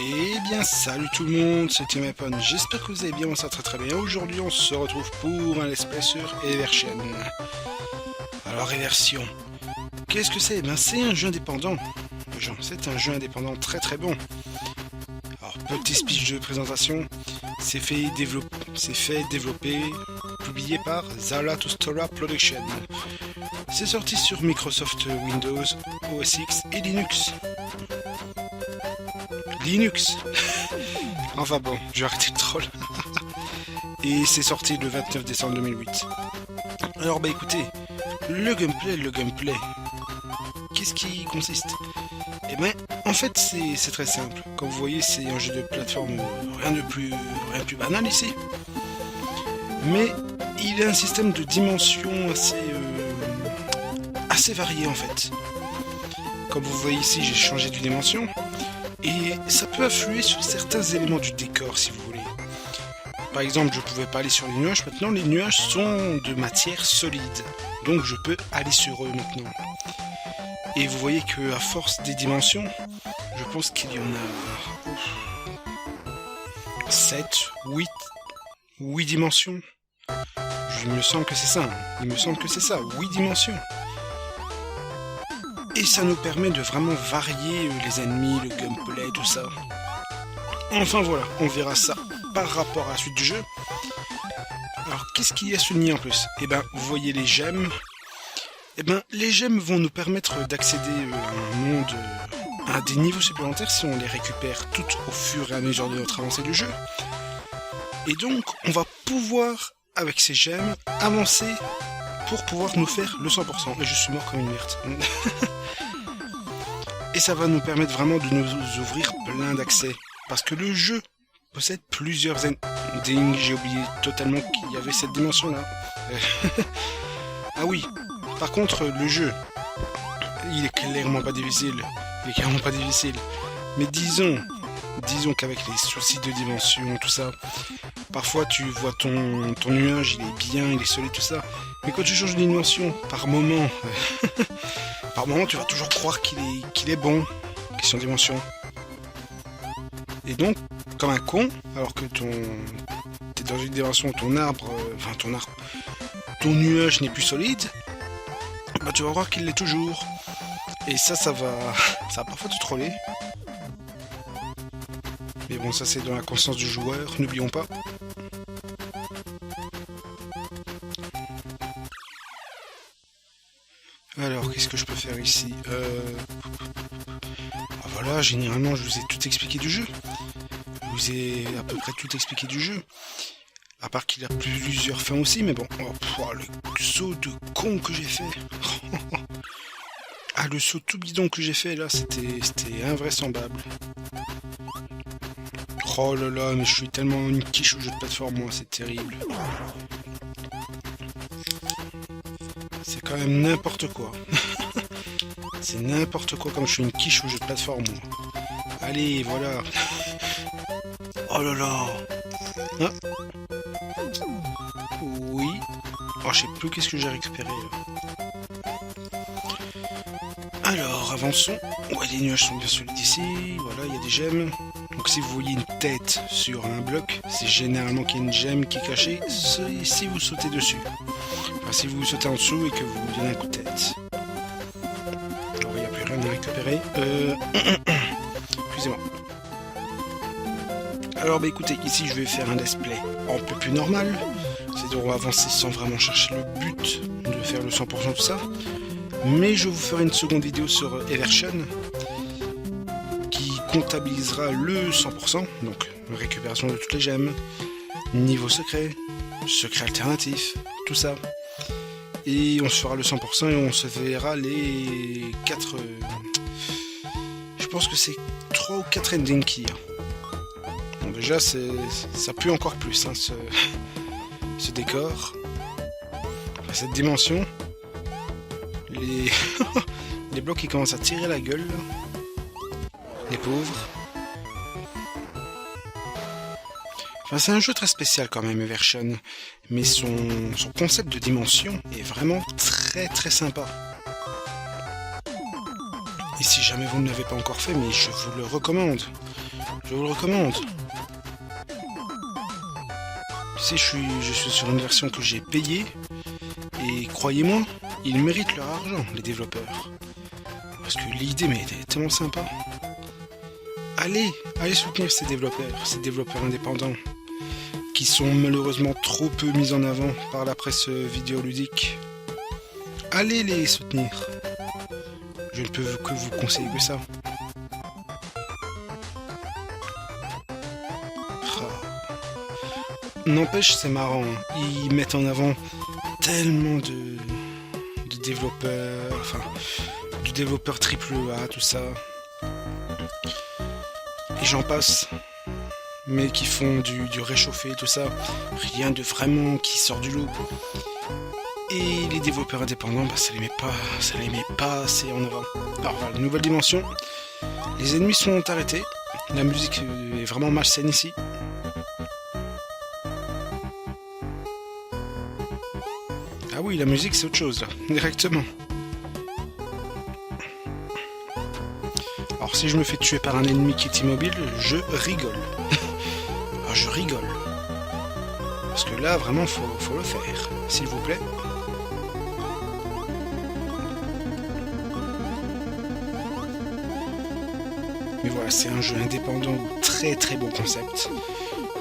Eh bien salut tout le monde, c'est Timapon, j'espère que vous allez bien, moi ça très bien. Aujourd'hui on se retrouve pour un let's play sur Eversion. Alors Eversion, qu'est-ce que c'est? Eh bien c'est un jeu indépendant. C'est un jeu indépendant très bon. Alors petit speech de présentation, c'est fait développer, publié par Zarathustra Production. C'est sorti sur Microsoft Windows, OS X et Linux. Enfin bon, je vais arrêter le troll. Et c'est sorti le 29 décembre 2008. Alors bah écoutez, le gameplay, qu'est-ce qui consiste? Eh ben, en fait c'est très simple. Comme vous voyez, c'est un jeu de plateforme, rien de plus banal ici. Mais il a un système de dimensions assez varié en fait. Comme vous voyez ici, j'ai changé de dimension. Et ça peut influer sur certains éléments du décor si vous voulez. Par exemple, je pouvais pas aller sur les nuages, maintenant les nuages sont de matière solide. Donc je peux aller sur eux maintenant. Et vous voyez que à force des dimensions, je pense qu'il y en a 7, 8 dimensions. Il me semble que c'est ça. 8 dimensions. Et ça nous permet de vraiment varier les ennemis, le gameplay, tout ça. Enfin voilà, on verra ça par rapport à la suite du jeu. Alors qu'est-ce qu'il y a souligné en plus? Eh ben, vous voyez les gemmes. Eh ben, les gemmes vont nous permettre d'accéder à un monde, à des niveaux supplémentaires si on les récupère toutes au fur et à mesure de notre avancée du jeu. Et donc, on va pouvoir, avec ces gemmes, avancer pour pouvoir nous faire le 100%. Et je suis mort comme une merde. Et ça va nous permettre vraiment de nous ouvrir plein d'accès. Parce que le jeu possède plusieurs endings. J'ai oublié totalement qu'il y avait cette dimension-là. Ah oui, par contre, le jeu, il est clairement pas difficile. Mais disons qu'avec les soucis de dimension, tout ça, parfois tu vois ton nuage, il est bien, il est solide, tout ça. Mais quand tu changes de dimension, par moment, tu vas toujours croire qu'il est bon, question de dimension. Et donc, comme un con, alors que t'es dans une dimension où ton nuage n'est plus solide, bah tu vas voir qu'il l'est toujours. Et ça va parfois te troller. Mais bon, ça c'est dans la conscience du joueur, n'oublions pas. Alors, qu'est-ce que je peux faire ici? Voilà, généralement je vous ai tout expliqué du jeu. Je vous ai à peu près tout expliqué du jeu. À part qu'il a plusieurs fins aussi, mais bon. Oh, le saut de con que j'ai fait. Ah, le saut tout bidon que j'ai fait là, c'était invraisemblable. Oh là là, mais je suis tellement une quiche au jeu de plateforme, moi, c'est terrible. C'est quand même n'importe quoi. C'est n'importe quoi comme je suis une quiche au jeu de plateforme, moi. Allez, voilà. Oh là là. Ah. Oui. Oh, je sais plus qu'est-ce que j'ai récupéré là. Alors, avançons. Ouais, les nuages sont bien solides ici. Voilà, il y a des gemmes. Donc si vous voyez une tête sur un bloc, c'est généralement qu'il y a une gemme qui est cachée si vous sautez dessus. Enfin, si vous sautez en dessous et que vous donnez un coup de tête. Alors, il n'y a plus rien à récupérer. Excusez-moi. Alors, bah écoutez, ici je vais faire un display un peu plus normal. C'est-à-dire on va avancer sans vraiment chercher le but de faire le 100% tout ça. Mais je vous ferai une seconde vidéo sur Eversion qui comptabilisera le 100%, donc récupération de toutes les gemmes, niveau secret alternatif, tout ça. Et on se fera le 100% et on se verra les 4... je pense que c'est 3 ou 4 endings qu'il y a. Bon, déjà, ça pue encore plus, hein, ce décor. Enfin, cette dimension. Les blocs qui commencent à tirer la gueule. Les pauvres. Enfin, c'est un jeu très spécial quand même, Eversion. Mais son concept de dimension est vraiment très sympa. Et si jamais vous ne l'avez pas encore fait, mais je vous le recommande. Je vous le recommande. Si je suis sur une version que j'ai payée, et croyez-moi, ils méritent leur argent, les développeurs. Parce que l'idée, mais elle est tellement sympa. Allez soutenir ces développeurs indépendants, qui sont malheureusement trop peu mis en avant par la presse vidéoludique. Allez les soutenir. Je ne peux que vous conseiller que ça. N'empêche, c'est marrant, hein. Ils mettent en avant tellement de développeurs, enfin, du développeur AAA, tout ça. Et j'en passe. Mais qui font du réchauffé, tout ça. Rien de vraiment qui sort du lot. Et les développeurs indépendants, bah, ça les met pas assez en avant. Alors voilà, nouvelle dimension. Les ennemis sont arrêtés. La musique est vraiment malsaine ici. Ah oui, la musique c'est autre chose là, directement. Alors si je me fais tuer par un ennemi qui est immobile, je rigole. Alors, je rigole. Parce que là, vraiment, faut le faire, s'il vous plaît. Mais voilà, c'est un jeu indépendant, très très bon concept,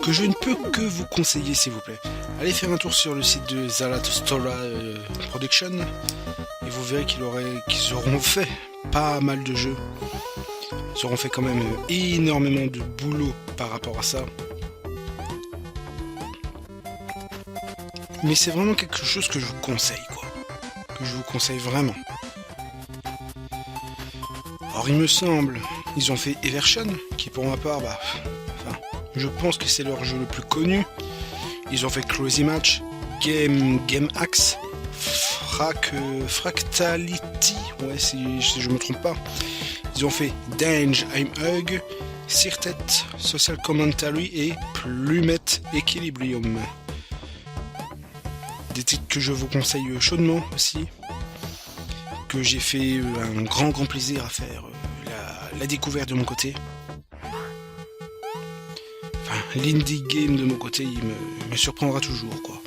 que je ne peux que vous conseiller, s'il vous plaît. Allez faire un tour sur le site de Zalatustora Production, et vous verrez qu'ils auront fait pas mal de jeux. Ils auront fait quand même énormément de boulot par rapport à ça. Mais c'est vraiment quelque chose que je vous conseille, quoi. Que je vous conseille vraiment. Alors il me semble, ils ont fait Eversion, qui pour ma part, je pense que c'est leur jeu le plus connu. Ils ont fait Crazy Match, Game Axe, Fractality, ouais si je me trompe pas. Ils ont fait Dange I'm Hug, Sirtet, Social Commentary et Plumette Equilibrium. Des titres que je vous conseille chaudement aussi, que j'ai fait un grand plaisir à faire la découverte de mon côté. Enfin, l'indie game de mon côté, il me surprendra toujours, quoi.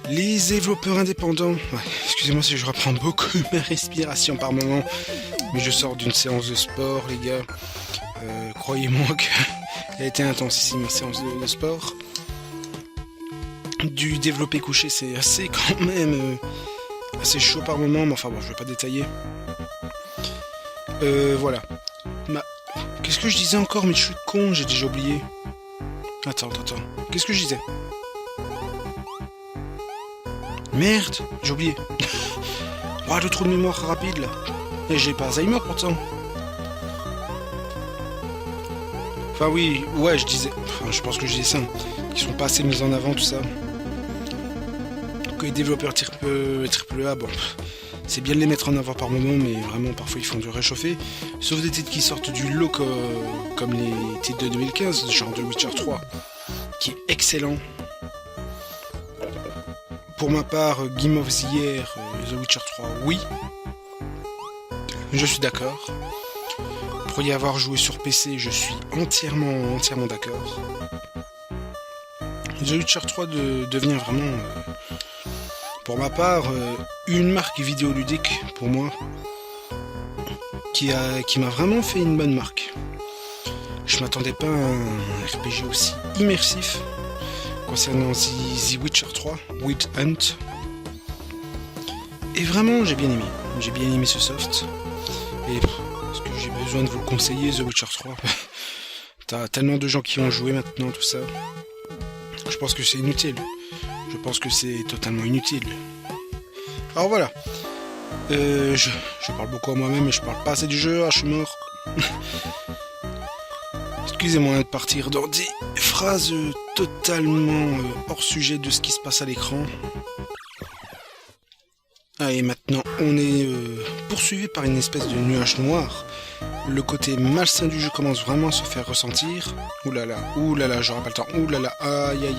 Les développeurs indépendants, ouais, excusez-moi si je reprends beaucoup ma respiration par moment, mais je sors d'une séance de sport, les gars. Croyez-moi qu'elle a été intensissime, ma séance de sport. Du développé couché, c'est assez quand même assez chaud par moment, mais enfin bon, je vais pas détailler. Voilà. Qu'est-ce que je disais encore? Mais je suis con, j'ai déjà oublié. Attends. Qu'est-ce que je disais? Merde, j'ai oublié. Oh, le trou de mémoire rapide là. Et j'ai pas Alzheimer pourtant. Enfin oui, ouais, je pense que je disais ça. Ils sont pas assez mis en avant, tout ça. Que les développeurs AAA, bon, c'est bien de les mettre en avant par moment, mais vraiment parfois ils font du réchauffé. Sauf des titres qui sortent du lot comme les titres de 2015, genre The Witcher 3, qui est excellent. Pour ma part, Game of the Year, The Witcher 3, oui. Je suis d'accord. Pour y avoir joué sur PC, je suis entièrement d'accord. The Witcher 3 devient vraiment, pour ma part, une marque vidéoludique pour moi, qui m'a vraiment fait une bonne marque. Je m'attendais pas à un RPG aussi immersif concernant The Witcher 3, Witch Hunt. Et vraiment, j'ai bien aimé ce soft. Et est-ce que j'ai besoin de vous le conseiller, The Witcher 3? T'as tellement de gens qui ont joué maintenant, tout ça. Je pense que c'est inutile. Je pense que c'est totalement inutile. Alors voilà. Je parle beaucoup à moi-même, mais je parle pas assez du jeu. Ah, je suis mort. Excusez-moi de partir dans des phrases totalement hors sujet de ce qui se passe à l'écran. Ah, et maintenant, on est poursuivi par une espèce de nuage noir. Le côté malsain du jeu commence vraiment à se faire ressentir. Oulala, j'aurai pas le temps. Oulala, aïe.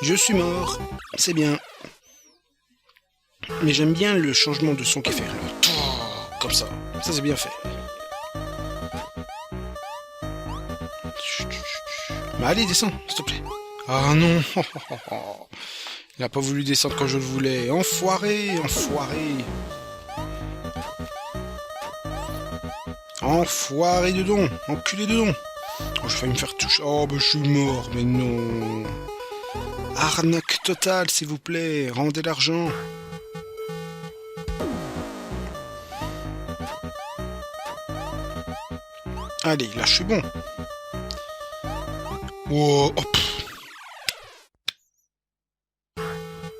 Je suis mort, c'est bien. Mais j'aime bien le changement de son qui fait. Comme ça. Ça, c'est bien fait. Bah allez, descends, s'il te plaît. Ah non. Il a pas voulu descendre quand je le voulais. Enfoiré, enfoiré. Enfoiré dedans. Enculé dedans. Oh, j'ai failli me faire toucher. Oh, bah je suis mort, mais non. Arnaque totale, s'il vous plaît. Rendez l'argent. Allez, là, je suis bon. Oh, oh.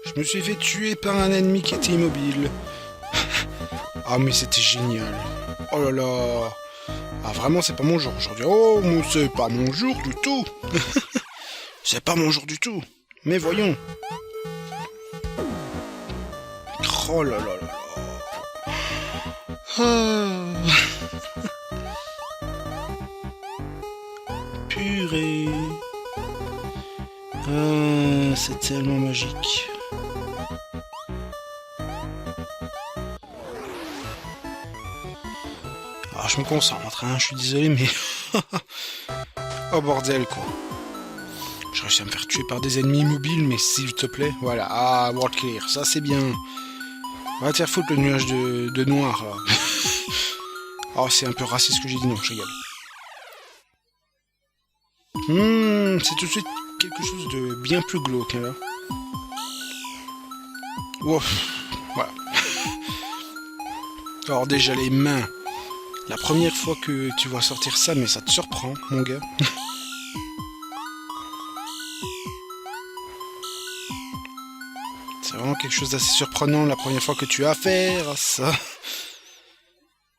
Je me suis fait tuer par un ennemi qui était immobile. Ah, mais c'était génial. Oh là là. Ah, vraiment, c'est pas mon jour aujourd'hui. Oh, mais c'est pas mon jour du tout. C'est pas mon jour du tout. Mais voyons. Oh là là là là. Ah. Purée. Ah, c'est tellement magique. Ah, je me concentre, hein, je suis désolé, mais... Oh bordel, quoi. J'ai réussi à me faire tuer par des ennemis immobiles, mais s'il te plaît, voilà. Ah, world clear, ça c'est bien. On va te faire foutre le nuage de noir, là. Oh, c'est un peu raciste ce que j'ai dit, non, je rigole. C'est tout de suite quelque chose de bien plus glauque, hein, là. Wow, voilà. Alors déjà, les mains. La première fois que tu vois sortir ça, mais ça te surprend, mon gars. C'est vraiment quelque chose d'assez surprenant la première fois que tu as affaire à ça.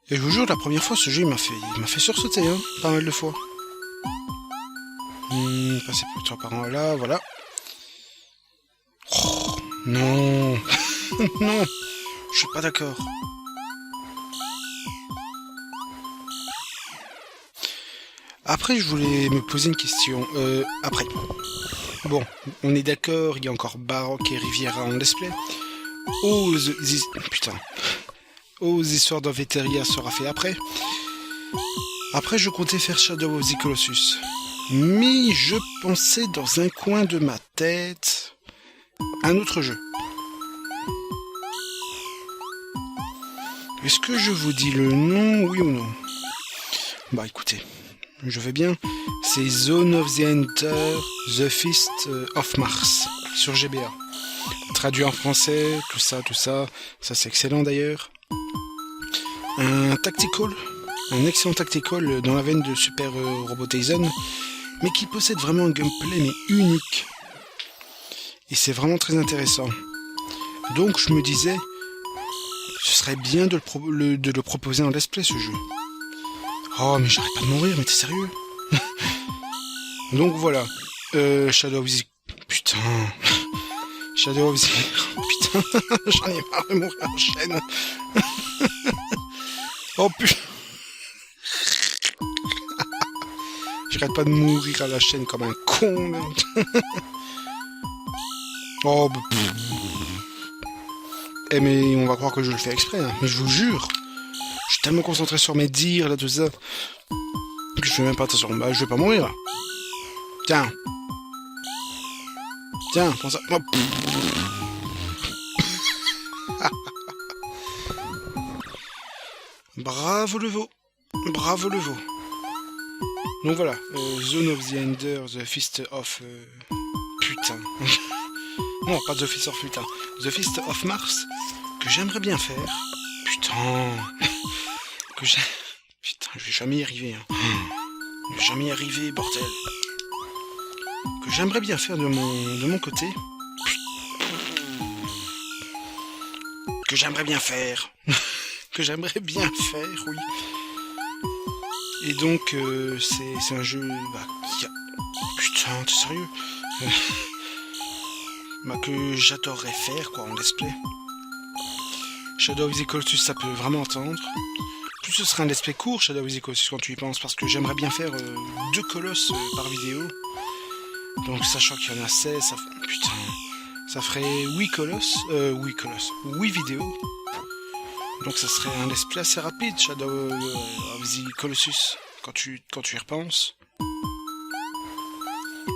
Et je vous jure, la première fois, ce jeu, il m'a fait sursauter, hein, pas mal de fois. Passer plutôt par là, voilà. Oh, non. Non, je suis pas d'accord. Après, je voulais me poser une question. Après. Bon, on est d'accord, il y a encore Baroque et Riviera en display. Putain. Aux histoires d'Oveteria sera fait après. Après, je comptais faire Shadow of the Colossus. Mais je pensais dans un coin de ma tête un autre jeu. Est-ce que je vous dis le nom, oui ou non? Bah écoutez, je vais bien. C'est Zone of the Ender, The Fist of Mars sur GBA. Traduit en français, tout ça, ça c'est excellent d'ailleurs. Un excellent tactical dans la veine de Super Robot Taisen, mais qui possède vraiment un gameplay mais unique. Et c'est vraiment très intéressant. Donc je me disais, ce serait bien de le proposer en let's play ce jeu. Oh mais j'arrête pas de mourir, mais t'es sérieux? Donc voilà, Shadow of the... Putain... Shadow of the... Putain, j'en ai marre de mourir en chaîne. Oh putain... J'arrête pas de mourir à la chaîne comme un con, là. Oh, bah... Eh mais on va croire que je le fais exprès, hein. Mais je vous jure, je suis tellement concentré sur mes dires, là, tout ça, que je fais même pas attention. Bah, je vais pas mourir, là. Tiens. Tiens, prends ça. Oh, bravo le veau. Bravo le veau. Donc voilà, Zone of the Ender, The Fist of... Putain. Non, pas The Fist of putain. The Fist of Mars, que j'aimerais bien faire. Putain. Putain, je vais jamais y arriver. Hein. Je vais jamais y arriver, bordel. Que j'aimerais bien faire de mon côté. Que j'aimerais bien faire. Que j'aimerais bien faire, oui. Et donc, c'est un jeu qui a... Putain, t'es sérieux? Que j'adorerais faire, quoi, en let's play. Shadow of the Colossus, ça peut vraiment attendre. Plus ce serait un let's play court, Shadow of the Colossus, quand tu y penses, parce que j'aimerais bien faire 2 colosses par vidéo. Donc, sachant qu'il y en a 16, ça ferait 8 colosses, 8 vidéos. Donc ça serait un let's play assez rapide, Shadow of the Colossus, quand tu y repenses.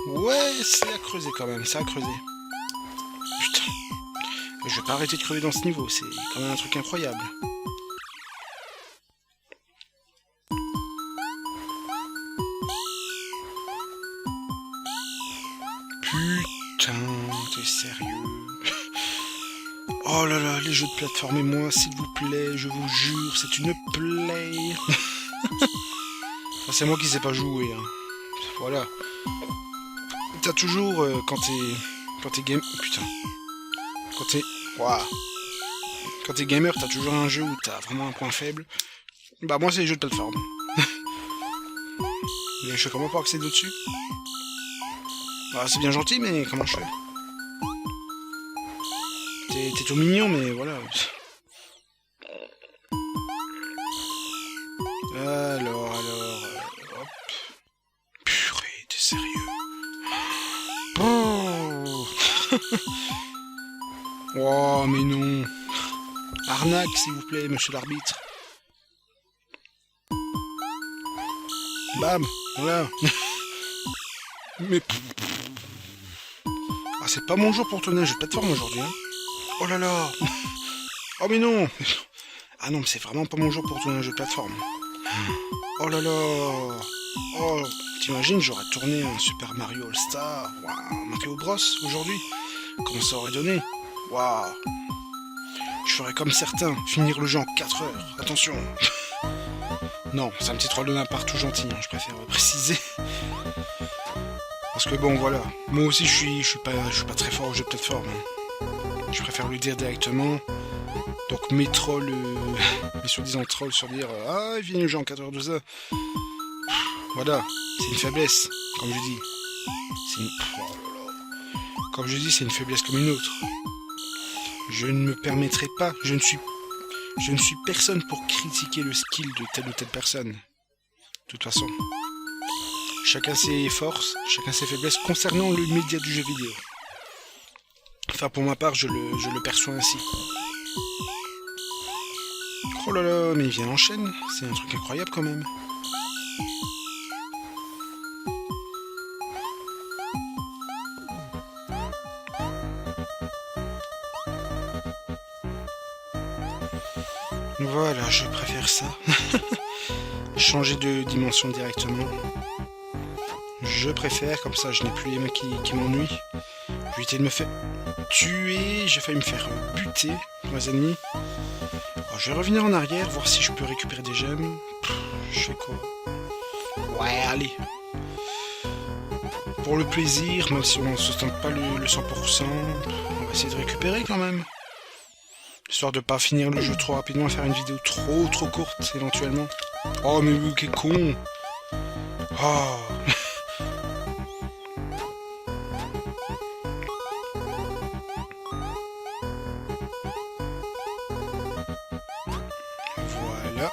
Ouais, c'est à creuser quand même, c'est à creuser. Putain, je vais pas arrêter de crever dans ce niveau, c'est quand même un truc incroyable. Putain, t'es sérieux? Oh là là, les jeux de plateforme et moi, s'il vous plaît, je vous jure, c'est une plaie. Enfin, c'est moi qui sais pas jouer, hein. Voilà. T'as toujours, quand t'es game... Putain. Waouh. Quand t'es gamer, t'as toujours un jeu où t'as vraiment un point faible. Bah moi, c'est les jeux de plateforme. Mais je sais comment pour accéder au-dessus. Bah, c'est bien gentil, mais comment je fais? T'es tout mignon, mais voilà. Alors, hop. Purée, t'es sérieux? Oh, oh, mais non. Arnaque, s'il vous plaît, monsieur l'arbitre. Bam, voilà. Mais... Ah, c'est pas mon jour pour tourner un jeu de plateforme aujourd'hui, hein. Oh là là. Oh mais non. Ah non, mais c'est vraiment pas mon jour pour tourner un jeu de plateforme. Oh là là. Oh, t'imagines, j'aurais tourné un Super Mario All-Star, wow, Mario Bros aujourd'hui. Comment ça aurait donné? Waouh. Je ferais comme certains, finir le jeu en 4 heures. Attention. Non, c'est un petit troll de ma part tout gentil, hein, je préfère préciser. Parce que bon, voilà. Moi aussi, je suis pas très fort au jeu de plateforme. Hein. Je préfère le dire directement. Donc mes trolls, mes soi-disant trolls sur dire ah, il finit le jeu en 4 heures, 12 heures. Voilà, c'est une faiblesse, comme je dis. Comme je dis, c'est une faiblesse comme une autre. Je ne me permettrai pas, je ne suis personne pour critiquer le skill de telle ou telle personne. De toute façon. Chacun ses forces, chacun ses faiblesses concernant le média du jeu vidéo. Enfin, pour ma part, je le perçois ainsi. Oh là là, mais il vient en chaîne, c'est un truc incroyable quand même. Voilà, je préfère ça. Changer de dimension directement. Je préfère, comme ça je n'ai plus les mecs qui m'ennuient. Je vais éviter de me faire tuer, j'ai failli me faire buter par mes ennemis. Alors, je vais revenir en arrière, voir si je peux récupérer des gemmes. Je fais quoi? Ouais, allez. Pour le plaisir, même si on ne se tente pas le 100%, on va essayer de récupérer quand même. Histoire de pas finir le jeu trop rapidement et faire une vidéo trop courte éventuellement. Oh mais vous quel con. Oh. Voilà.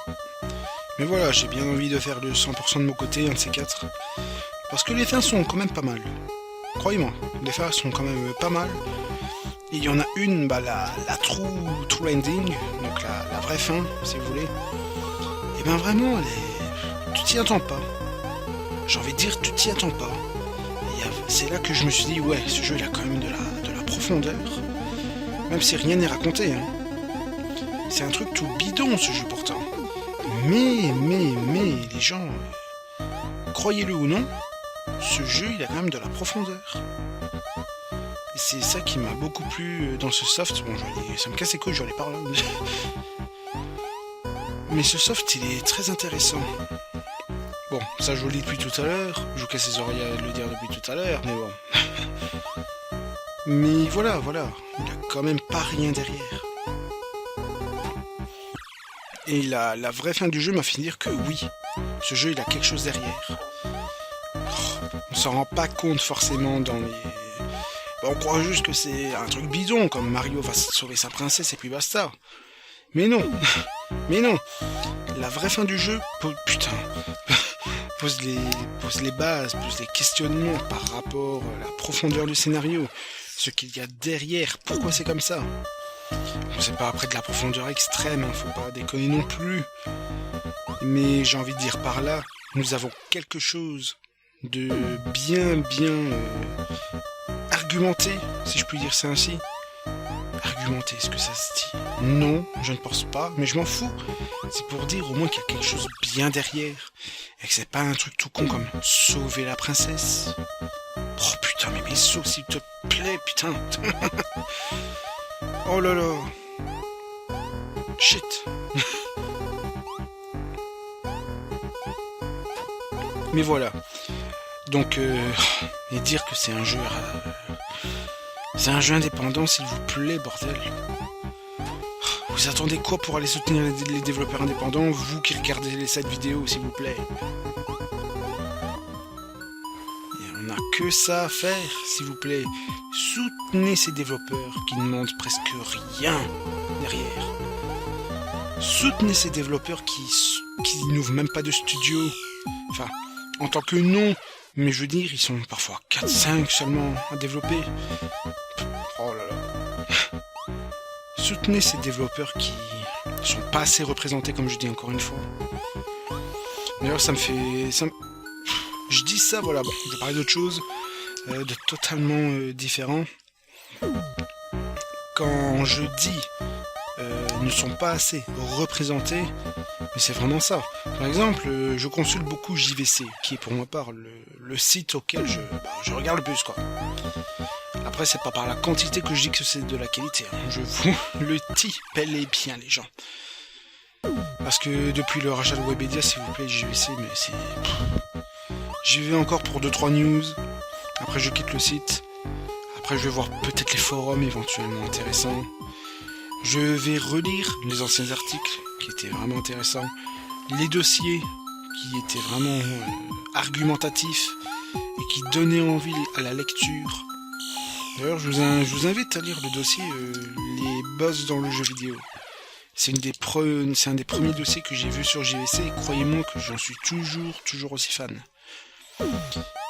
Mais voilà, j'ai bien envie de faire le 100% de mon côté, un de ces quatre. Parce que les fins sont quand même pas mal. Croyez-moi, les fins sont quand même pas mal. Et il y en a une, bah la true ending, donc la vraie fin, si vous voulez. Et ben vraiment, tu t'y attends pas. J'ai envie de dire, tu t'y attends pas. C'est là que je me suis dit, ouais, ce jeu il a quand même de la profondeur. Même si rien n'est raconté. Hein. C'est un truc tout bidon ce jeu pourtant. Mais, les gens, croyez-le ou non, ce jeu il a quand même de la profondeur. Et c'est ça qui m'a beaucoup plu dans ce soft. Bon, ça me casse les couilles, j'en ai parlé. Mais ce soft il est très intéressant. Bon, ça je vous le dis depuis tout à l'heure, je vous casse les oreilles à le dire depuis tout à l'heure, mais bon. Mais voilà, il a quand même pas rien derrière. Et la vraie fin du jeu m'a fait dire que oui, ce jeu il a quelque chose derrière. On s'en rend pas compte forcément dans les... On croit juste que c'est un truc bidon, comme Mario va sauver sa princesse et puis basta. Mais non, la vraie fin du jeu, putain, pose les bases, pose les questionnements par rapport à la profondeur du scénario, ce qu'il y a derrière, pourquoi c'est comme ça. C'est pas après de la profondeur extrême, hein, faut pas déconner non plus. Mais j'ai envie de dire par là, nous avons quelque chose de bien argumenté, si je puis dire ça ainsi. Argumenté, est-ce que ça se dit? Non, je ne pense pas, mais je m'en fous. C'est pour dire au moins qu'il y a quelque chose bien derrière. Et que c'est pas un truc tout con comme sauver la princesse. Oh putain, mais sauve s'il te plaît, putain. Oh là là. Shit. Mais voilà. Donc, et dire que c'est un jeu... c'est un jeu indépendant, s'il vous plaît, bordel. Vous attendez quoi pour aller soutenir les développeurs indépendants, vous qui regardez cette vidéo, s'il vous plaît? Et on n'a que ça à faire, s'il vous plaît. Soutenez ces développeurs qui ne demandent presque rien derrière. Soutenez ces développeurs qui n'ouvrent même pas de studio. Enfin, en tant que nom, mais je veux dire, ils sont parfois 4-5 seulement à développer. Oh là là. Soutenez ces développeurs qui sont pas assez représentés, comme je dis encore une fois. D'ailleurs, ça me fait... Je dis ça, voilà, bon, je vais parler d'autre chose, de totalement différent. Quand je dis ne sont pas assez représentés, mais c'est vraiment ça. Par exemple, je consulte beaucoup JVC, qui est pour ma part le site auquel je regarde le plus, quoi. Après, c'est pas par la quantité que je dis que c'est de la qualité, hein. Je vous le dis bel et bien, les gens. Parce que depuis le rachat de Webedia, s'il vous plaît, JVC, mais c'est... J'y vais encore pour 2-3 news. Après, je quitte le site. Après, je vais voir peut-être les forums éventuellement intéressants. Je vais relire les anciens articles qui étaient vraiment intéressants. Les dossiers qui étaient vraiment argumentatifs et qui donnaient envie à la lecture. D'ailleurs, je vous invite à lire le dossier Les boss dans le jeu vidéo. C'est un des premiers dossiers que j'ai vu sur JVC et croyez-moi que j'en suis toujours aussi fan.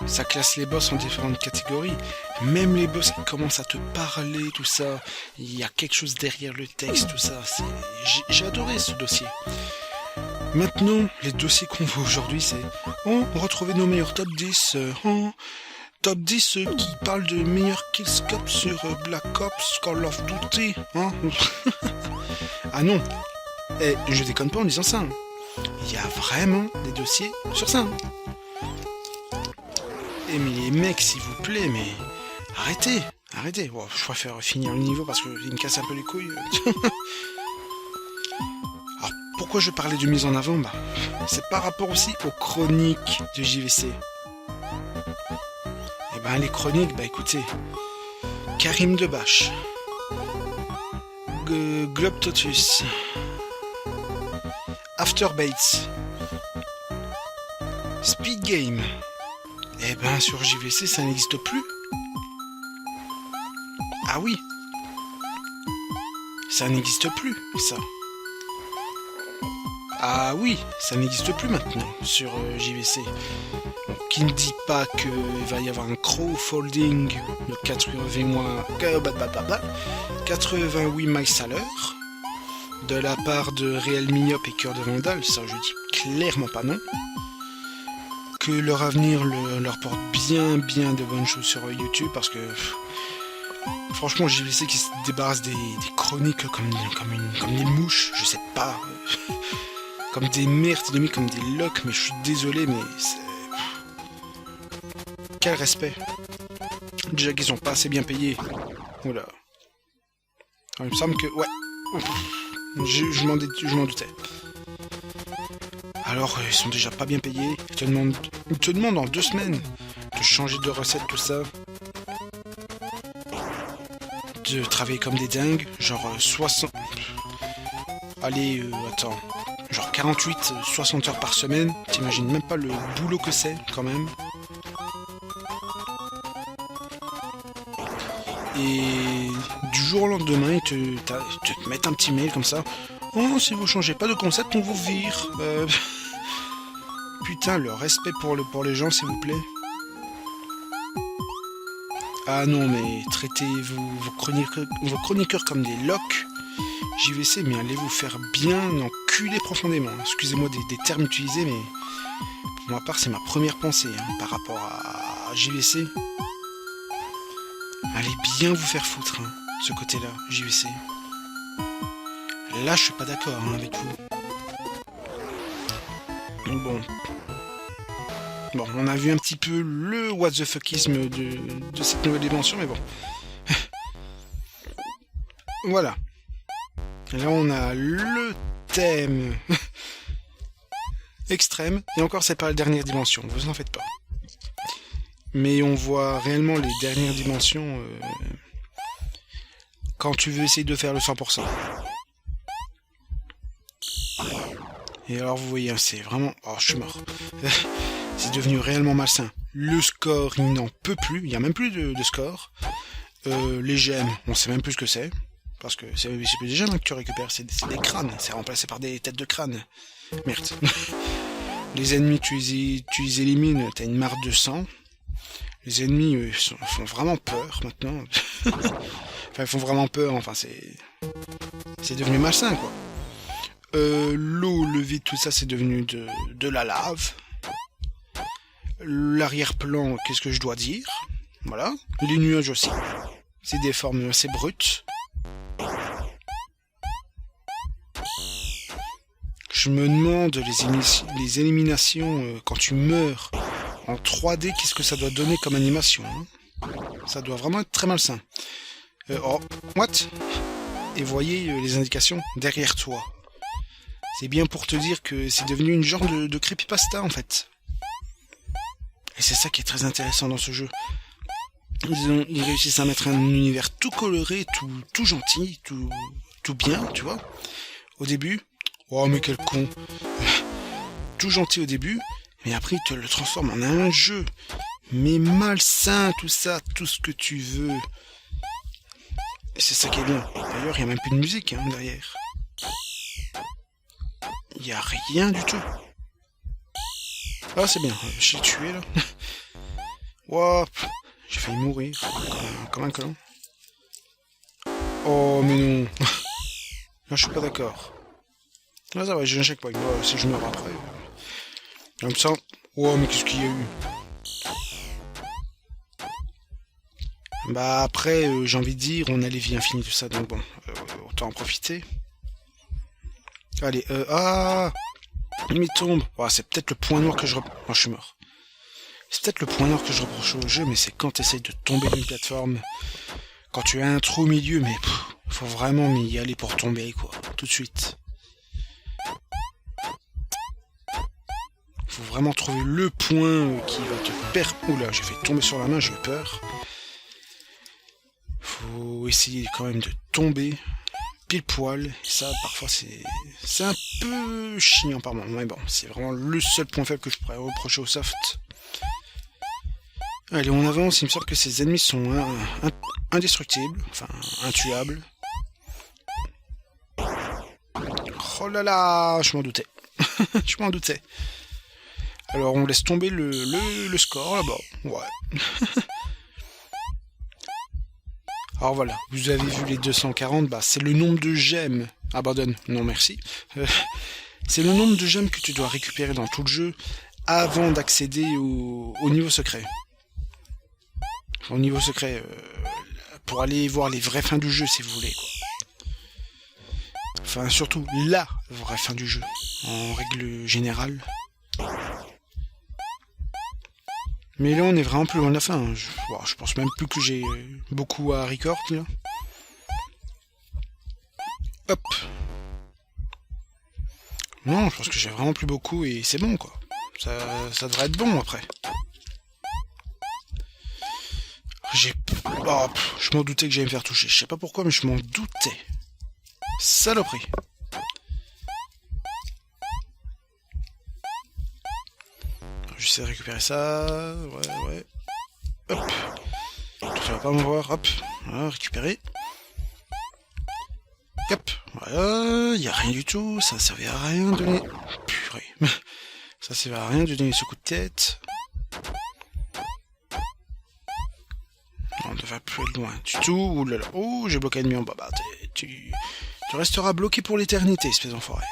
Ça classe les boss en différentes catégories, même les boss qui commencent à te parler, tout ça, il y a quelque chose derrière le texte, tout ça, j'ai adoré ce dossier. Maintenant, les dossiers qu'on voit aujourd'hui, c'est retrouver nos meilleurs top 10, top 10 qui parlent de meilleurs killscope sur Black Ops, Call of Duty, hein. Ah non, je déconne pas en disant ça, hein. Il y a vraiment des dossiers sur ça, hein. Eh mais les mecs, s'il vous plaît, mais arrêtez. Oh, je préfère finir le niveau parce qu'il me casse un peu les couilles. Alors, pourquoi je parlais de mise en avant? C'est par rapport aussi aux chroniques de JVC. Eh ben, les chroniques, écoutez. Karim Debache. Globtotus. Afterbates. Speed Game. Eh ben, sur JVC, ça n'existe plus. Ah oui. Ça n'existe plus, ça. Ah oui, ça n'existe plus maintenant sur JVC. Bon, qui ne dit pas qu'il va y avoir un crowdfunding de 88 miles à l'heure de la part de Real Myop et Cœur de Vandal, ça je dis clairement pas non. Que leur avenir leur porte bien de bonnes choses sur YouTube parce que franchement JVC qui se débarrasse des chroniques comme des mouches, je sais pas, comme des merdes, comme des locks, mais je suis désolé, mais c'est... Quel respect. Déjà qu'ils sont pas assez bien payés. Oula. Alors, il me semble que... Ouais. Je m'en doutais. Alors, ils sont déjà pas bien payés. Ils te demandent en 2 semaines de changer de recette, tout ça. De travailler comme des dingues. Genre 60... Allez, attends. Genre 48, 60 heures par semaine. T'imagines même pas le boulot que c'est, quand même. Et du jour au lendemain, ils te mettent un petit mail comme ça. Oh, si vous changez pas de concept, on vous vire. Putain, le respect pour les gens, s'il vous plaît. Ah non, mais traitez vos chroniqueurs comme des locs. JVC, mais allez vous faire bien enculer profondément. Excusez-moi des termes utilisés, mais pour ma part, c'est ma première pensée par rapport à JVC. Allez bien vous faire foutre, ce côté-là, JVC. Là, je suis pas d'accord avec vous. Bon, on a vu un petit peu le what the fuckisme de cette nouvelle dimension, mais bon. Voilà. Et là, on a le thème extrême. Et encore, c'est pas la dernière dimension, vous en faites pas. Mais on voit réellement les dernières dimensions quand tu veux essayer de faire le 100%. Et alors, vous voyez, c'est vraiment... Oh, je suis mort. C'est devenu réellement malsain. Le score, il n'en peut plus. Il n'y a même plus de score. Les gemmes, on sait même plus ce que c'est. Parce que c'est plus des gemmes que tu récupères, c'est des crânes. C'est remplacé par des têtes de crâne. Merde. Les ennemis, tu les élimines, t'as une marque de sang. Les ennemis font vraiment peur maintenant. Enfin, ils font vraiment peur, enfin c'est devenu malsain, quoi. L'eau, le vide, tout ça, c'est devenu de la lave. L'arrière-plan, qu'est-ce que je dois dire? Voilà. Les nuages aussi. C'est des formes assez brutes. Je me demande les éliminations quand tu meurs en 3D, qu'est-ce que ça doit donner comme animation, Ça doit vraiment être très malsain. Oh, what? Et voyez les indications derrière toi. C'est bien pour te dire que c'est devenu une genre de creepypasta en fait. Et c'est ça qui est très intéressant dans ce jeu. Ils réussissent à mettre un univers tout coloré, tout gentil, tout bien, tu vois. Au début, oh mais quel con. Tout gentil au début, mais après ils te le transforment en un jeu. Mais malsain, tout ça, tout ce que tu veux. Et c'est ça qui est bien. D'ailleurs, il n'y a même plus de musique derrière. Il n'y a rien du tout. Ah, c'est bien, je l'ai tué là. Wow, j'ai failli mourir. Comme un colon. Oh, mais non. Là, je suis pas d'accord. Ah, ça va, j'ai un checkpoint. Ouais, si je meurs après. Comme ça. Oh, mais qu'est-ce qu'il y a eu? Bah, après, j'ai envie de dire, on a les vies infinies, tout ça, donc bon, autant en profiter. Allez, il me tombe. Oh, c'est peut-être le point noir que je reproche. Oh, je suis mort. C'est peut-être le point noir que je reproche au jeu, mais c'est quand tu essayes de tomber d'une plateforme, quand tu as un trou au milieu, mais faut vraiment y aller pour tomber, quoi, tout de suite. Faut vraiment trouver le point qui va te perdre. Oula, j'ai fait tomber sur la main, j'ai eu peur. Faut essayer quand même de tomber pile poil. Et ça, parfois, c'est un peu chiant par moment. Mais bon, c'est vraiment le seul point faible que je pourrais reprocher au soft. Allez, on avance. Il me semble que ces ennemis sont indestructibles, enfin intuables. Oh là là, je m'en doutais. Je m'en doutais. Alors, on laisse tomber le score là-bas. Ouais. Alors voilà, vous avez vu les 240, bah c'est le nombre de gemmes. Abandonne, non merci. C'est le nombre de gemmes que tu dois récupérer dans tout le jeu avant d'accéder au niveau secret. Au niveau secret, pour aller voir les vraies fins du jeu si vous voulez, quoi. Enfin, surtout la vraie fin du jeu, en règle générale. Mais là, on est vraiment plus loin de la fin. Je pense même plus que j'ai beaucoup à record, là. Hop. Non, je pense que j'ai vraiment plus beaucoup et c'est bon, quoi. Ça devrait être bon, après. Je m'en doutais que j'allais me faire toucher. Je sais pas pourquoi, mais je m'en doutais. Saloperie. J'essaie de récupérer ça. Ouais. Hop. Tu vas pas me voir. Hop. Voilà, récupérer. Hop. Voilà. Y a rien du tout. Ça servait à rien de donner. Purée. Ça servait à rien de donner ce coup de tête. On doit va plus être loin du tout. Ouh là là. Oh, j'ai bloqué un ennemi en bas. Bah, tu resteras bloqué pour l'éternité, espèce d'enfoiré.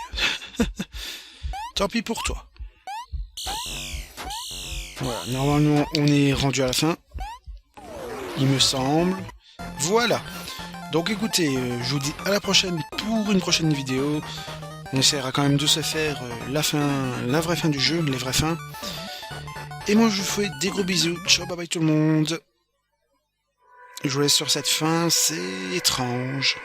Tant pis pour toi. Voilà, normalement, on est rendu à la fin. Il me semble. Voilà. Donc écoutez, je vous dis à la prochaine pour une prochaine vidéo. On essaiera quand même de se faire la vraie fin du jeu, les vraies fins. Et moi je vous fais des gros bisous. Ciao, bye bye tout le monde. Je vous laisse sur cette fin, c'est étrange.